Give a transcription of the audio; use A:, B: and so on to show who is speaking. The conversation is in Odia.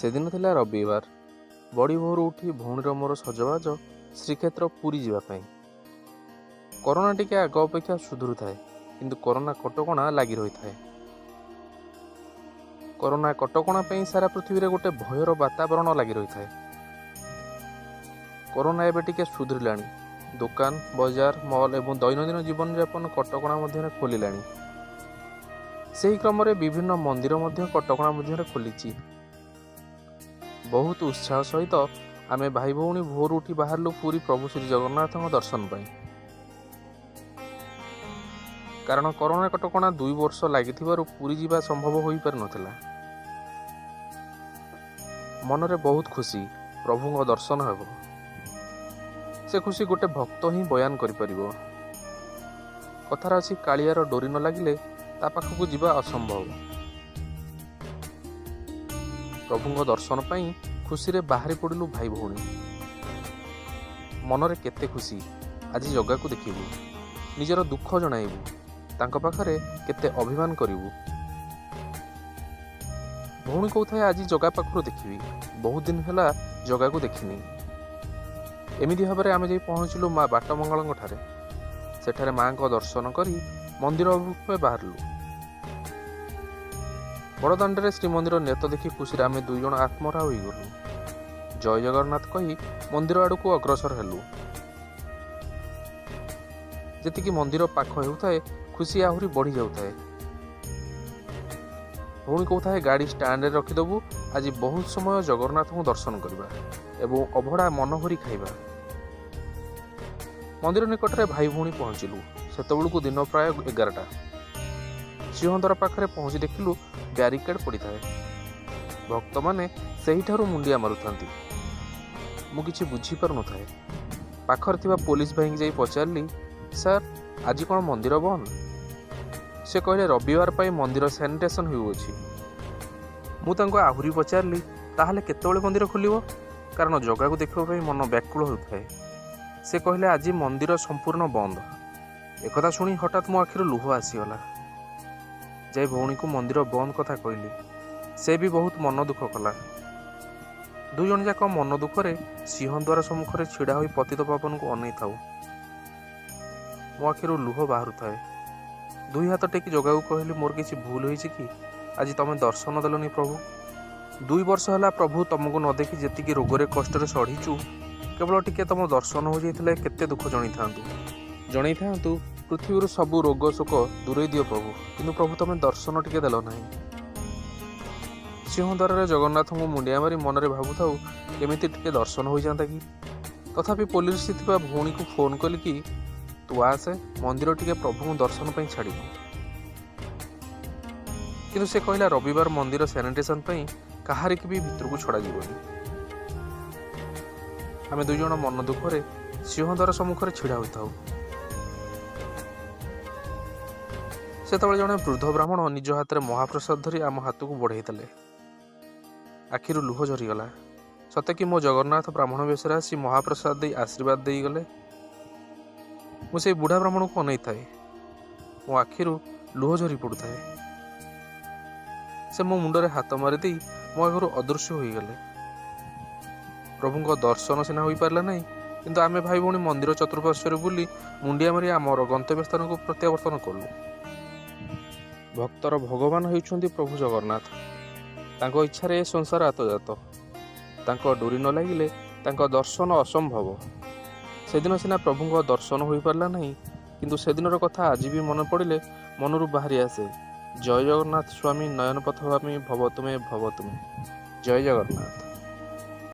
A: ସେଦିନ ଥିଲା ରବିବାର। ବଡ଼ି ଭୋରୁ ଉଠି ଭଉଣୀର ମୋର ସଜବାଜ ଶ୍ରୀକ୍ଷେତ୍ର ପୁରୀ ଯିବା ପାଇଁ। କରୋନା ଟିକେ ଆଗ ଅପେକ୍ଷା ସୁଧୁରୁଥାଏ, କିନ୍ତୁ କରୋନା କଟକଣା ଲାଗି ରହିଥାଏ। କରୋନା କଟକଣା ପାଇଁ ସାରା ପୃଥିବୀରେ ଗୋଟେ ଭୟର ବାତାବରଣ ଲାଗି ରହିଥାଏ। କରୋନା ଏବେ ଟିକେ ସୁଧୁରିଲାଣି। ଦୋକାନ, ବଜାର, ମଲ୍ ଏବଂ ଦୈନନ୍ଦିନ ଜୀବନଯାପନ କଟକଣା ମଧ୍ୟରେ ଖୋଲିଲାଣି। ସେହି କ୍ରମରେ ବିଭିନ୍ନ ମନ୍ଦିର ମଧ୍ୟ କଟକଣା ମଧ୍ୟରେ ଖୋଲିଛି। ବହୁତ ଉତ୍ସାହ ସହିତ ଆମେ ଭାଇ ଭଉଣୀ ଭୋରୁ ଉଠି ବାହାରିଲୁ ପୁରୀ ପ୍ରଭୁ ଶ୍ରୀ ଜଗନ୍ନାଥଙ୍କ ଦର୍ଶନ ପାଇଁ। କାରଣ କରୋନା କଟକଣା 2 ବର୍ଷ ଲାଗିଥିବାରୁ ପୁରୀ ଯିବା ସମ୍ଭବ ହୋଇପାରିନଥିଲା। ମନରେ ବହୁତ ଖୁସି, ପ୍ରଭୁଙ୍କ ଦର୍ଶନ ହେବ। ସେ ଖୁସି ଗୋଟେ ଭକ୍ତ ହିଁ ବୟାନ କରିପାରିବ। କଥାରେ ଅଛି, କାଳିଆର ଡୋରି ନ ଲାଗିଲେ ତା ପାଖକୁ ଯିବା ଅସମ୍ଭବ। ପ୍ରଭୁଙ୍କ ଦର୍ଶନ ପାଇଁ ଖୁସିରେ ବାହାରି ପଡ଼ିଲୁ ଭାଇ ଭଉଣୀ। ମନରେ କେତେ ଖୁସି, ଆଜି ଜଗାକୁ ଦେଖିବୁ, ନିଜର ଦୁଃଖ ଜଣାଇବୁ, ତାଙ୍କ ପାଖରେ କେତେ ଅଭିମାନ କରିବୁ। ଭଉଣୀ କହୁଥାଏ, ଆଜି ଜଗା ପାଖରୁ ଦେଖିବି, ବହୁତ ଦିନ ହେଲା ଜଗାକୁ ଦେଖିନି। ଏମିତି ଭାବରେ ଆମେ ଯାଇ ପହଞ୍ଚିଲୁ ମା ବାଟମଙ୍ଗଳଙ୍କ ଠାରେ। ସେଠାରେ ମାଙ୍କ ଦର୍ଶନ କରି ମନ୍ଦିର ଅଭିମୁଖେ ବାହାରିଲୁ। ବଡ଼ଦାଣ୍ଡରେ ଶ୍ରୀମନ୍ଦିର ନେତ ଦେଖି ଖୁସିରେ ଆମେ 2 ଜଣ ଆତ୍ମହରା ହୋଇଗଲୁ। ଜୟ ଜଗନ୍ନାଥ କହି ମନ୍ଦିର ଆଡ଼କୁ ଅଗ୍ରସର ହେଲୁ। ଯେତିକି ମନ୍ଦିର ପାଖ ହେଉଥାଏ, ଖୁସି ଆହୁରି ବଢ଼ି ଯାଉଥାଏ। ଭଉଣୀ କହୁଥାଏ, ଗାଡ଼ି ଷ୍ଟାଣ୍ଡରେ ରଖିଦେବୁ, ଆଜି ବହୁତ ସମୟ ଜଗନ୍ନାଥଙ୍କୁ ଦର୍ଶନ କରିବା ଏବଂ ଅଭଡ଼ା ମନ ଭରି ଖାଇବା। ମନ୍ଦିର ନିକଟରେ ଭାଇ ଭଉଣୀ ପହଞ୍ଚିଲୁ। ସେତେବେଳକୁ ଦିନ ପ୍ରାୟ 11ଟା। ସିଂହଦ୍ୱାର ପାଖରେ ପହଞ୍ଚି ଦେଖିଲୁ ବ୍ୟାରିକେଡ୍ ପଡ଼ିଥାଏ। ଭକ୍ତମାନେ ସେହିଠାରୁ ମୁଣ୍ଡିଆ ମାରୁଥାନ୍ତି। ମୁଁ କିଛି ବୁଝିପାରୁନଥାଏ। ପାଖରେ ଥିବା ପୋଲିସ ଭାଇଙ୍କୁ ଯାଇ ପଚାରିଲି, ସାର୍, ଆଜି କ'ଣ ମନ୍ଦିର ବନ୍ଦ? ସେ କହିଲେ, ରବିବାର ପାଇଁ ମନ୍ଦିର ସାନିଟେସନ୍ ହେଉଅଛି। ମୁଁ ତାଙ୍କୁ ଆହୁରି ପଚାରିଲି, ତାହେଲେ କେତେବେଳେ ମନ୍ଦିର ଖୋଲିବ? କାରଣ ଜଗାକୁ ଦେଖିବା ପାଇଁ ମନ ବ୍ୟାକୁଳ ହେଉଥାଏ। ସେ କହିଲେ, ଆଜି ମନ୍ଦିର ସମ୍ପୂର୍ଣ୍ଣ ବନ୍ଦ। ଏକଥା ଶୁଣି ହଠାତ୍ ମୋ ଆଖିରୁ ଲୁହ ଆସିଗଲା। ଯାଇ ଭଉଣୀକୁ ମନ୍ଦିର ବନ୍ଦ କଥା କହିଲି। ସେ ବି ବହୁତ ମନ ଦୁଃଖ କଲା। 2 ଜଣ ଯାକ ମନ ଦୁଃଖରେ ସିଂହଦ୍ୱାର ସମ୍ମୁଖରେ ଛିଡ଼ା ହୋଇ ପତିତପାବନକୁ ଅନେଇଥାଉ। ମୋ ଆଖିରୁ ଲୁହ ବାହାରୁଥାଏ। 2 ହାତ ଟେକି ଜଗାକୁ କହିଲି, ମୋର କିଛି ଭୁଲ ହୋଇଛି କି? ଆଜି ତମେ ଦର୍ଶନ ଦେଲନି ପ୍ରଭୁ। 2 ବର୍ଷ ହେଲା ପ୍ରଭୁ ତମକୁ ନ ଦେଖି ଯେତିକି ରୋଗରେ କଷ୍ଟରେ ସଢ଼ିଛୁ, କେବଳ ଟିକେ ତମ ଦର୍ଶନ ହୋଇଯାଇଥିଲେ କେତେ ଦୁଃଖ ଜଣେଇଥାନ୍ତୁ। ପୃଥିବୀରୁ ସବୁ ରୋଗ ଶୋକ ଦୂରେଇ ଦିଅ ପ୍ରଭୁ, କିନ୍ତୁ ପ୍ରଭୁ ତମେ ଦର୍ଶନ ଟିକେ ଦେଲ ନାହିଁ। ସିଂହଦ୍ୱାରରେ ଜଗନ୍ନାଥଙ୍କୁ ମୁଣ୍ଡିଆ ମାରି ମନରେ ଭାବୁଥାଉ, କେମିତି ଟିକେ ଦର୍ଶନ ହୋଇଯାନ୍ତା କି? ତଥାପି ପୋଲିସରେ ଥିବା ଭଉଣୀକୁ ଫୋନ୍ କଲି କି, ତୁ ଆସେ, ମନ୍ଦିର ଟିକେ ପ୍ରଭୁଙ୍କୁ ଦର୍ଶନ ପାଇଁ ଛାଡ଼ିବୁ। କିନ୍ତୁ ସେ କହିଲା, ରବିବାର ମନ୍ଦିର ସାନିଟେସନ୍ ପାଇଁ କାହାରିକି ବି ଭିତରକୁ ଛଡ଼ାଯିବନି। ଆମେ 2 ଜଣ ମନ ଦୁଃଖରେ ସିଂହଦ୍ୱାର ସମ୍ମୁଖରେ ଛିଡ଼ା ହୋଇଥାଉ। ସେତେବେଳେ ଜଣେ ବୃଦ୍ଧ ବ୍ରାହ୍ମଣ ନିଜ ହାତରେ ମହାପ୍ରସାଦ ଧରି ଆମ ହାତକୁ ବଢ଼େଇ ଦେଲେ। ଆଖିରୁ ଲୁହ ଝରିଗଲା। ସତେ କି ମୋ ଜଗନ୍ନାଥ ବ୍ରାହ୍ମଣ ବେଶରେ ଆସି ମହାପ୍ରସାଦ ଦେଇ ଆଶୀର୍ବାଦ ଦେଇଗଲେ। ମୁଁ ସେଇ ବୁଢ଼ା ବ୍ରାହ୍ମଣକୁ ଅନେଇଥାଏ। ମୋ ଆଖିରୁ ଲୁହ ଝରି ପଡ଼ୁଥାଏ। ସେ ମୋ ମୁଣ୍ଡରେ ହାତ ମାରିଦେଇ ମୋ ଆଗରୁ ଅଦୃଶ୍ୟ ହୋଇଗଲେ। ପ୍ରଭୁଙ୍କ ଦର୍ଶନ ସିନା ହୋଇପାରିଲା ନାହିଁ, କିନ୍ତୁ ଆମେ ଭାଇ ଭଉଣୀ ମନ୍ଦିର ଚତୁଃପାର୍ଶ୍ୱରେ ବୁଲି ମୁଣ୍ଡିଆ ମାରି ଆମର ଗନ୍ତବ୍ୟ ସ୍ଥାନକୁ ପ୍ରତ୍ୟାବର୍ତ୍ତନ କଲୁ। ଭକ୍ତର ଭଗବାନ ହେଉଛନ୍ତି ପ୍ରଭୁ ଜଗନ୍ନାଥ। ତାଙ୍କ ଇଚ୍ଛାରେ ଏ ସଂସାର ଆତଯାତ। ତାଙ୍କ ଡୋରି ନ ଲାଗିଲେ ତାଙ୍କ ଦର୍ଶନ ଅସମ୍ଭବ। ସେଦିନ ସିନା ପ୍ରଭୁଙ୍କ ଦର୍ଶନ ହୋଇପାରିଲା ନାହିଁ, କିନ୍ତୁ ସେଦିନର କଥା ଆଜି ବି ମନେ ପଡ଼ିଲେ ମନରୁ ବାହାରି ଆସେ, ଜୟ ଜଗନ୍ନାଥ ସ୍ୱାମୀ ନୟନ ପଥଗାମୀ ଭବ ତୁମେ ଭବ ତୁମେ। ଜୟ ଜଗନ୍ନାଥ।